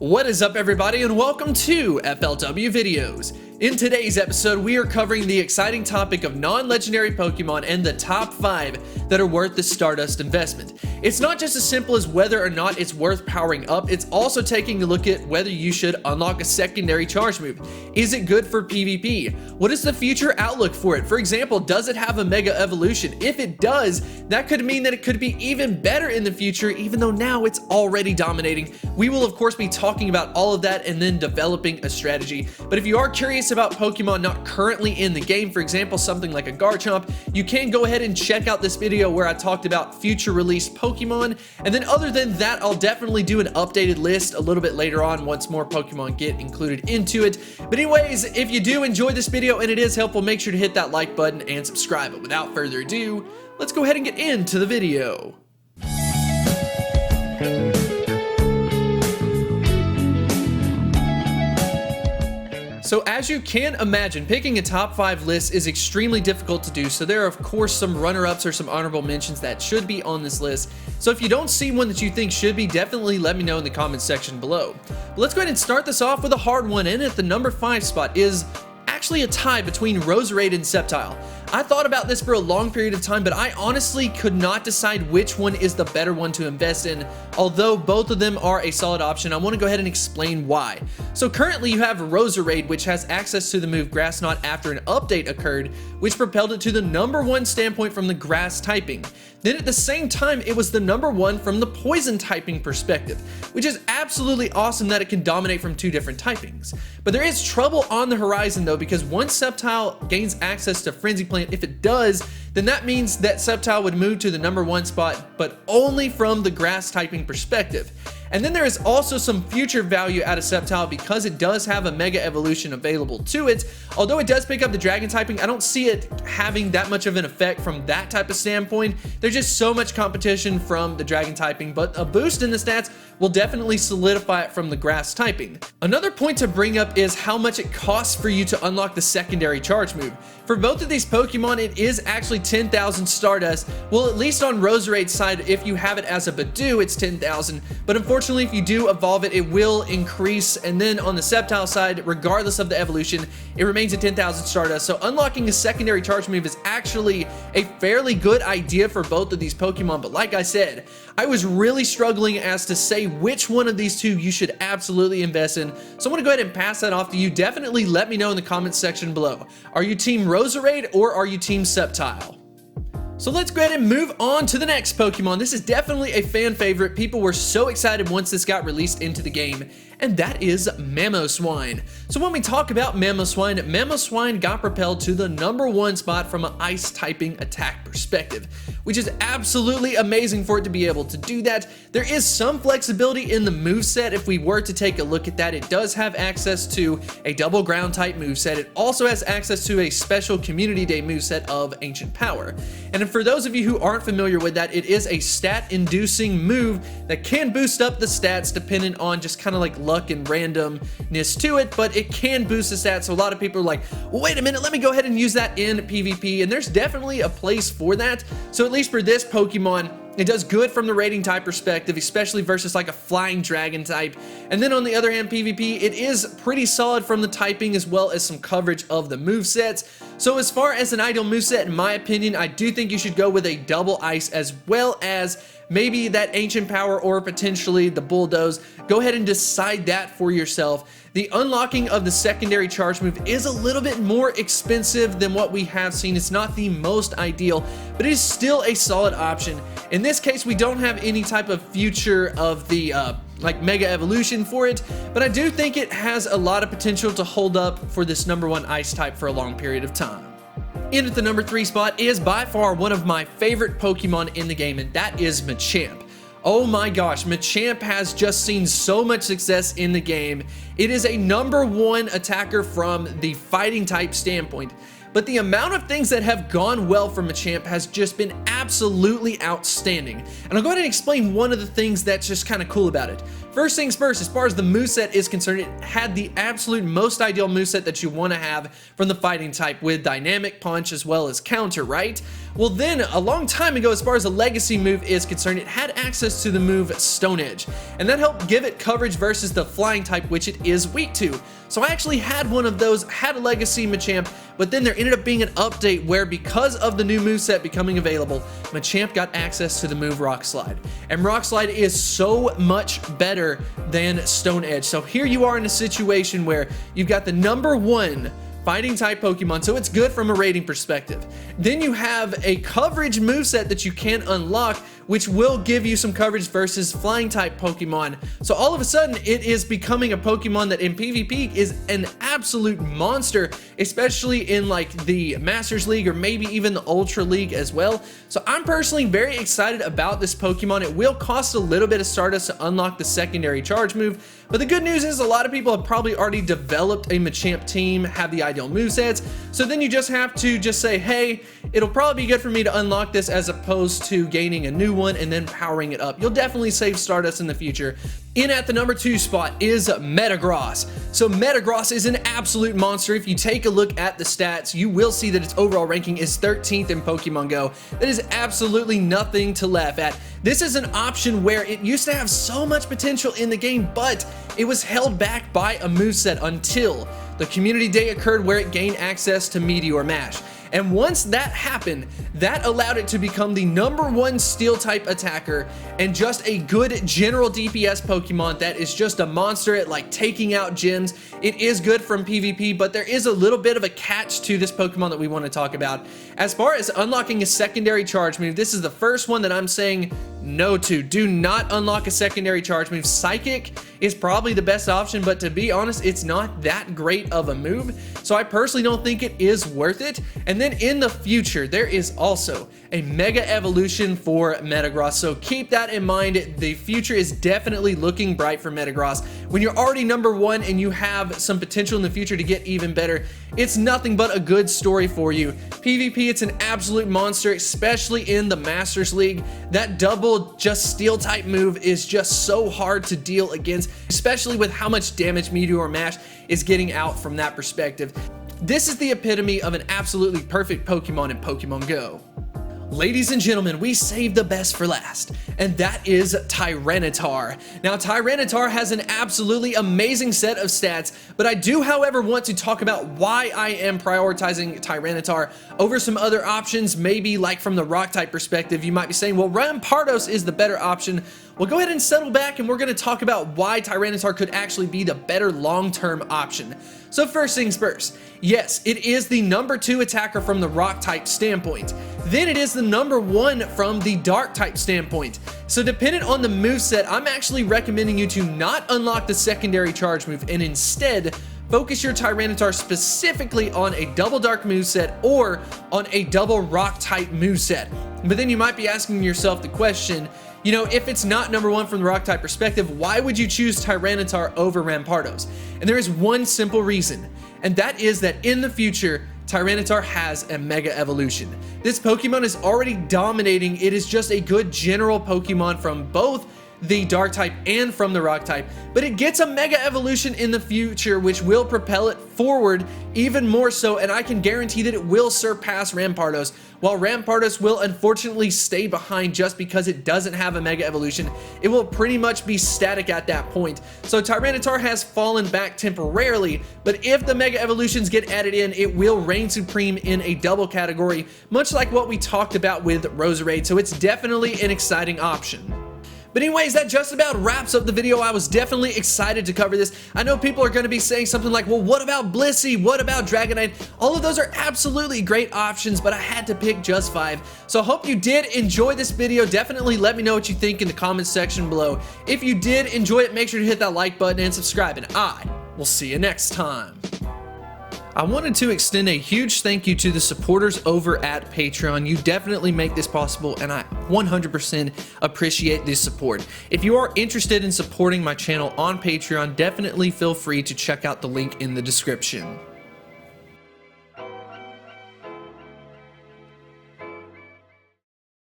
What is up, everybody, and welcome to FLW Videos. In today's episode, we are covering the exciting topic of non-legendary Pokemon and the top 5 that are worth the Stardust investment. It's not just as simple as whether or not it's worth powering up, it's also taking a look at whether you should unlock a secondary charge move. Is it good for PvP? What is the future outlook for it? For example, does it have a Mega Evolution? If it does, that could mean that it could be even better in the future, even though now it's already dominating. We will, of course, be talking about all of that and then developing a strategy. But if you are curious about Pokemon not currently in the game, for example, something like a Garchomp, you can go ahead and check out this video where I talked about future released Pokemon. And then other than that, I'll definitely do an updated list a little bit later on once more Pokemon get included into it. But anyways, if you do enjoy this video and it is helpful, make sure to hit that like button and subscribe. But without further ado, let's go ahead and get into the video. So as you can imagine, picking a top 5 list is extremely difficult to do, so there are of course some runner-ups or some honorable mentions that should be on this list. So if you don't see one that you think should be, definitely let me know in the comments section below. But let's go ahead and start this off with a hard one, and at the number 5 spot is actually a tie between Roserade and Sceptile. I thought about this for a long period of time, but I honestly could not decide which one is the better one to invest in. Although both of them are a solid option, I want to go ahead and explain why. So currently you have Roserade, which has access to the move Grass Knot after an update occurred, which propelled it to the number 1 standpoint from the grass typing. Then at the same time, it was the number 1 from the poison typing perspective, which is absolutely awesome that it can dominate from 2 different typings. But there is trouble on the horizon though, because once Sceptile gains access to Frenzy Plant, if it does, then that means that Sceptile would move to the number 1 spot, but only from the grass typing perspective. And then there is also some future value out of Sceptile because it does have a Mega Evolution available to it. Although it does pick up the Dragon typing, I don't see it having that much of an effect from that type of standpoint. There's just so much competition from the Dragon typing, but a boost in the stats will definitely solidify it from the grass typing. Another point to bring up is how much it costs for you to unlock the secondary charge move. For both of these Pokemon, it is actually 10,000 Stardust. Well, at least on Roserade's side, if you have it as a Badoo, it's 10,000. But unfortunately, if you do evolve it, it will increase. And then on the Sceptile side, regardless of the evolution, it remains at 10,000 Stardust. So unlocking a secondary charge move is actually a fairly good idea for both of these Pokemon. But like I said, I was really struggling as to say which one of these two you should absolutely invest in. So I'm going to go ahead and pass that off to you. Definitely let me know in the comments section below. Are you Team Roserade or are you Team Sceptile? So let's go ahead and move on to the next Pokemon. This is definitely a fan favorite. People were so excited once this got released into the game, and that is Mamoswine. So when we talk about Mamoswine, Mamoswine got propelled to the number 1 spot from an ice typing attack perspective, which is absolutely amazing for it to be able to do that. There is some flexibility in the moveset. If we were to take a look at that, it does have access to a double ground type moveset. It also has access to a special Community Day moveset of Ancient Power. And for those of you who aren't familiar with that, it is a stat-inducing move that can boost up the stats depending on just kind of like luck and randomness to it, but it can boost the stats. So a lot of people are like, well, wait a minute, let me go ahead and use that in PvP, and there's definitely a place for that. So at least for this Pokemon, it does good from the rating type perspective, especially versus like a flying dragon type. And then on the other hand, PvP, it is pretty solid from the typing as well as some coverage of the movesets. So as far as an ideal moveset, in my opinion, I do think you should go with a double ice as well as maybe that Ancient Power or potentially the Bulldoze. Go ahead and decide that for yourself. The unlocking of the secondary charge move is a little bit more expensive than what we have seen. It's not the most ideal, but it is still a solid option. In this case, we don't have any type of future of the like Mega Evolution for it, but I do think it has a lot of potential to hold up for this number 1 ice type for a long period of time. In at the number 3 spot is by far one of my favorite Pokemon in the game, and that is Machamp. Oh my gosh, Machamp has just seen so much success in the game. It is a number 1 attacker from the fighting type standpoint, but the amount of things that have gone well for Machamp has just been absolutely outstanding. And I'll go ahead and explain one of the things that's just kind of cool about it. First things first, as far as the moveset is concerned, it had the absolute most ideal moveset that you want to have from the fighting type, with dynamic punch as well as counter, right? Well then, a long time ago, as far as a legacy move is concerned, it had access to the move Stone Edge, and that helped give it coverage versus the flying type, which it is weak to. So I actually had one of those, had a legacy Machamp, but then there ended up being an update where, because of the new moveset becoming available, Machamp got access to the move Rock Slide. And Rock Slide is so much better than Stone Edge. So here you are in a situation where you've got the #1 fighting type Pokemon, so it's good from a rating perspective. Then you have a coverage moveset that you can unlock, which will give you some coverage versus flying type Pokemon. So all of a sudden, it is becoming a Pokemon that in PvP is an absolute monster, especially in like the Masters League or maybe even the Ultra League as well. So I'm personally very excited about this Pokemon. It will cost a little bit of Stardust to unlock the secondary charge move, but the good news is a lot of people have probably already developed a Machamp team, have the ideal movesets, so then you just have to just say, hey, it'll probably be good for me to unlock this as opposed to gaining a new one and then powering it up. You'll definitely save Stardust in the future. In at the #2 spot is Metagross. So Metagross is an absolute monster. If you take a look at the stats, you will see that its overall ranking is 13th in Pokemon Go. That is absolutely nothing to laugh at. This is an option where it used to have so much potential in the game, but it was held back by a moveset until the community day occurred where it gained access to Meteor Mash. And once that happened, that allowed it to become the #1 steel type attacker and just a good general DPS Pokemon that is just a monster at like taking out gyms. It is good from PvP, but there is a little bit of a catch to this Pokemon that we want to talk about. As far as unlocking a secondary charge move, this is the first one that I'm saying no to. Do not unlock a secondary charge move. Psychic is probably the best option, but to be honest, it's not that great of a move. So I personally don't think it is worth it. And then in the future, there is also a Mega Evolution for Metagross. So keep that in mind. The future is definitely looking bright for Metagross. When you're already #1 and you have some potential in the future to get even better, it's nothing but a good story for you. PvP, it's an absolute monster, especially in the Masters League. That double just steel type move is just so hard to deal against, especially with how much damage Meteor Mash is getting out from that perspective. This is the epitome of an absolutely perfect Pokemon in Pokemon Go. Ladies and gentlemen, we saved the best for last, and that is Tyranitar. Now, Tyranitar has an absolutely amazing set of stats, but I do, however, want to talk about why I am prioritizing Tyranitar over some other options, maybe like from the rock type perspective. You might be saying, well, Rampardos is the better option. Well, go ahead and settle back, and we're going to talk about why Tyranitar could actually be the better long-term option. So first things first, yes, it is the #2 attacker from the rock type standpoint. Then it is the #1 from the dark type standpoint. So dependent on the moveset, I'm actually recommending you to not unlock the secondary charge move and instead focus your Tyranitar specifically on a double dark moveset or on a double rock type moveset. But then you might be asking yourself the question, you know, if it's not #1 from the rock type perspective, why would you choose Tyranitar over Rampardos? And there is one simple reason, and that is that in the future, Tyranitar has a Mega Evolution. This Pokemon is already dominating. It is just a good general Pokemon from both the dark type and from the rock type, but it gets a Mega Evolution in the future, which will propel it forward even more so, and I can guarantee that it will surpass Rampardos. While Rampardos will unfortunately stay behind just because it doesn't have a Mega Evolution, it will pretty much be static at that point. So Tyranitar has fallen back temporarily, but if the Mega Evolutions get added in, it will reign supreme in a double category, much like what we talked about with Roserade, so it's definitely an exciting option. But anyways, that just about wraps up the video. I was definitely excited to cover this. I know people are going to be saying something like, well, what about Blissey? What about Dragonite? All of those are absolutely great options, but I had to pick just 5. So I hope you did enjoy this video. Definitely let me know what you think in the comments section below. If you did enjoy it, make sure to hit that like button and subscribe, and I will see you next time. I wanted to extend a huge thank you to the supporters over at Patreon. You definitely make this possible, and I 100% appreciate this support. If you are interested in supporting my channel on Patreon, definitely feel free to check out the link in the description.